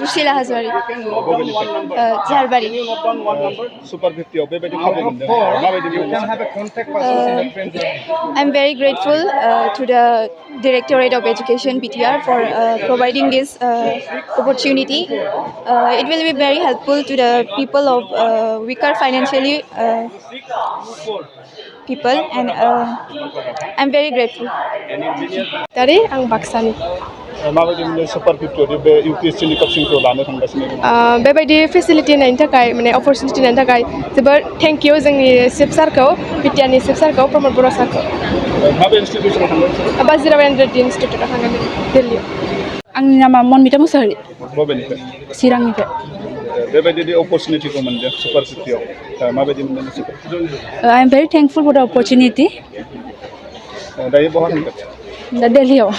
Rushila Hazwari. Jharbari. SUPER-50 बेबायदि खाबु मोनदों माबायदि I'm very grateful to the Directorate of Education PTR for providing this opportunity. It will be very helpful to the people of weaker financially people, and I'm very grateful. Dari ang Baksani. माबायदि मोनदों SUPER-50 बे UPSC नि कचिंखौ लानो थांगासिनो दङ बेबायदि facility होनायनि थाखाय माने अपरचुनिटि होनायनि थाखाय जोबोर थेंक इउ जोंनि चिफ सारखौ बिटिआरनि चिफ सारखौ प्रमद बर' सारखौ माबे इनस्टिट्यूशनाव थांदों बाजिराव एनरेडि इनस्टिट्यूटआव थांगोन दिल्लीयाव आंनि नामा मनमिता मुसाहारि बबेनिफ्राय चिरांनिफ्राय बेबायदि अपरचुनिटिखौ मोनदों SUPER-50 माबायदि मोनदों I am very thankful for the opportunity. दायो बहा थांगोन दा दिल्लीयाव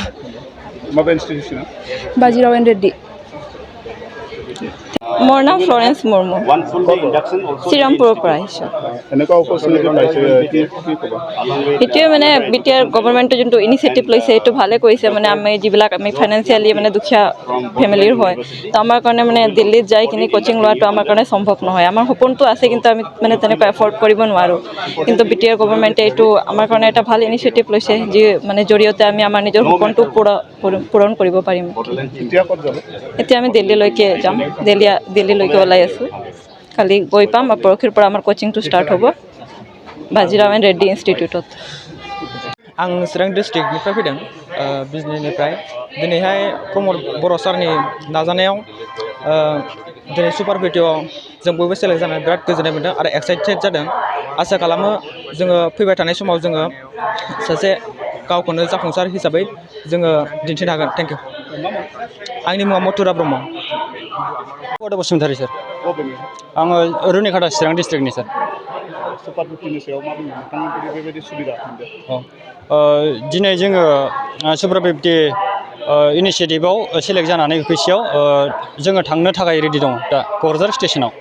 माबे इनस्टिट्यूशना बाजिराव एनरेडि মোৰ নাম ফ্লৰেন্স মুৰ্মু শ্ৰীৰামপুৰৰ পৰা আহিছোঁ এনেকুৱা opportunity পাইছে কি ক'বা সেইটোৱে মানে বিটিআৰ গভৰ্ণমেণ্টে যোনটো ইনিচিয়েটিভ লৈছে সেইটো ভালে কৰিছে মানে আমি যিবিলাক আমি ফাইনেন্সিয়েলি মানে দুখীয়া ফেমিলিৰ হয় তো আমাৰ কাৰণে মানে দিল্লীত যাই কিনি কোচিং লোৱাটো আমাৰ কাৰণে সম্ভৱ নহয় আমাৰ সপোনটো আছে কিন্তু আমি মানে তেনেকৈ এফৰ্ড কৰিব নোৱাৰোঁ কিন্তু বিটিআৰ গভৰ্ণমেণ্টে এইটো আমাৰ কাৰণে এটা ভাল ইনিচিয়েটিভ লৈছে যি মানে জৰিয়তে আমি আমাৰ নিজৰ সপোনটো পূৰণ কৰিব পাৰিম এতিয়া আমি দিল্লীলৈকে যাম দিল্লীলৈকে ওলাই আছোঁ কালি গৈ পাম আৰু পৰহিৰ পৰা আমাৰ কোচিংটো ষ্টাৰ্ট হ'ব बाजिराव एनरेडि इनस्टिट्यूटत आं चिरां डिस्ट्रिक्टनिफ्राय फैदों बिजनीनिफ्राय दिनैहाय प्रमद बर' सारनि नाजानायाव दिनै SUPER-50 जों बयबो सेलेक्ट जानानै बिराद गोजोननाय मोनदों आरो एक्साइटेड जादों आसा खालामो जोङो फैबाय थानाय समाव जोङो सासे गावखौनो जाफुंसार हिसाबै जोङो दिन्थिनो हागोन थेंक इउ आंनि मुङा मथुरा ब्रह्म बसुमतारी सार आङो रुनिखाटा चिरां डिस्ट्रिक्टनि सार SUPER-50 सायाव मा बुंनो नोंथांमोननि बेबायदि सुबिदा मोनदों दिनै जोङो SUPER-50 इनिशिएटिभआव सेलेक्ट जानानै फैसेयाव जोङो थांनो थाखाय रेडि दङ दा क'क्राझार स्टेशनाव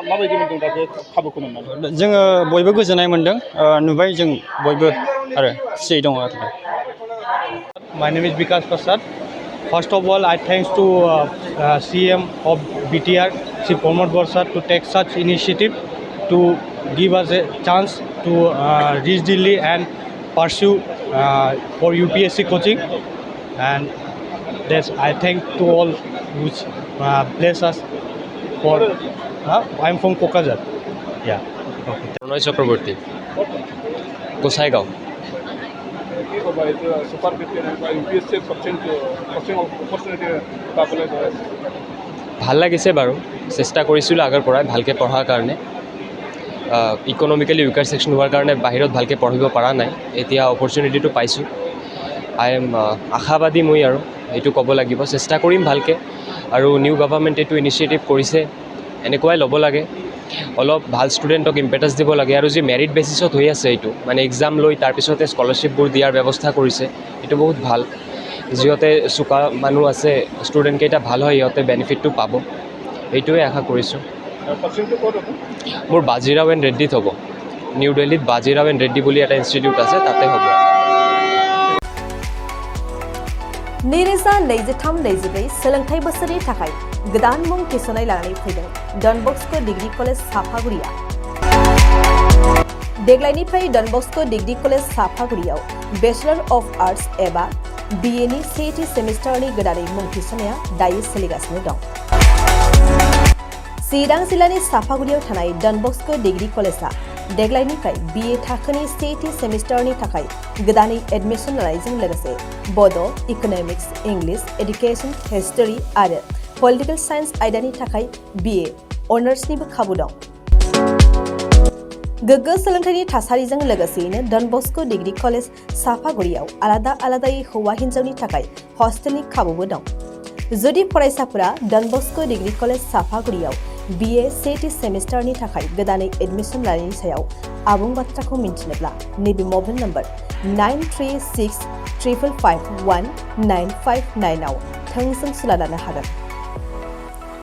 माबायदि मोनदों दा बे खाबुखौ मोननानै जोङो बयबो गोजोननाय मोनदों नुबाय जों बयबो आरो खुसियै दङ आरो My name is Vikas Prasad. First of all, I thanks to CM of BTR, Sri Pramod Borsar, to take such initiative to give us a chance to reach Delhi and pursue for UPSC coaching. And that's I thank to all which bless us for. I'm from Kokazar. Yeah. Okay. Chakraborty. Gosaigaon. ভাল লাগিছে বাৰু চেষ্টা কৰিছিলোঁ আগৰ পৰাই ভালকৈ পঢ়াৰ কাৰণে ইকনমিকেলি উইকাৰ ছেকশ্যন হোৱাৰ কাৰণে বাহিৰত ভালকৈ পঢ়িব পৰা নাই এতিয়া অপৰচুনিটিটো পাইছোঁ আই এম আশাবাদী মই আৰু এইটো ক'ব লাগিব চেষ্টা কৰিম ভালকৈ আৰু নিউ গভৰ্ণমেণ্টে এইটো ইনিচিয়েটিভ কৰিছে এনেকুৱাই ল'ব লাগে অলপ ভাল ষ্টুডেণ্টক ইম্পেটাছ দিব লাগে আৰু যি মেৰিট বেচিছত হৈ আছে এইটো মানে এক্সাম লৈ তাৰপিছতে স্কলাৰশ্বিপবোৰ দিয়াৰ ব্যৱস্থা কৰিছে এইটো বহুত ভাল যিহঁতে চোকা মানুহ আছে ষ্টুডেণ্টকেইটা ভাল হয় সিহঁতে বেনিফিটটো পাব এইটোৱে আশা কৰিছোঁ মোৰ বাজিৰাও এনৰেড্ডিত হ'ব নিউ দিল্লীত বাজিৰাও এনৰেড্ডি বুলি এটা ইনষ্টিটিউট আছে তাতে হ'ব नैरोजा 23-24 सोलोंथाइ बोसोरनि थाखाय गोदान मुं थिसननाय लानानै फैदों डन बस्क' डिग्री कलेज साफागुरिया देग्लायनिफ्राय डन बस्क' डिग्री कलेज साफागुरियाव बेचलर अफ आर्ट्स एबा BA नि सेथि सेमिस्टारनि गोदानै मुं थिसननाया दायो सोलिगासिनो दं चिरां जिल्लानि साफागुरियाव थानाय डन बस्क' डिग्री कलेजआ देग्लायनिफ्राय BA थाखोनि सेथि सेमिस्टारनि थाखाय गोदानै एडमिशन लानायजों लोगोसे बड' इक'नमिक्स इंलिश एडुकेशन हिस्टरी आरो पलिटिकल साइन्स आयदानि थाखाय BA अनार्सनिबो खाबु दं गोग्गो सोलोंथाइनि थासारिजों लोगोसेयैनो डन बस्क' डिग्री कलेज साफागुरियाव आलादा आलादायै हौवा हिन्जावनि थाखाय हस्टेलनि खाबुबो दं जुदि फरायसाफोरा done Bosco' degree college साफागुरियाव BA सेथि सेमिस्टारनि थाखाय गोदानै एडमिशन लानायनि सायाव आबुं बाथ्राखौ मिन्थिनोब्ला नैबे मबाइल नम्बर 9365551959 आव थोंजों सुला लानो हागोन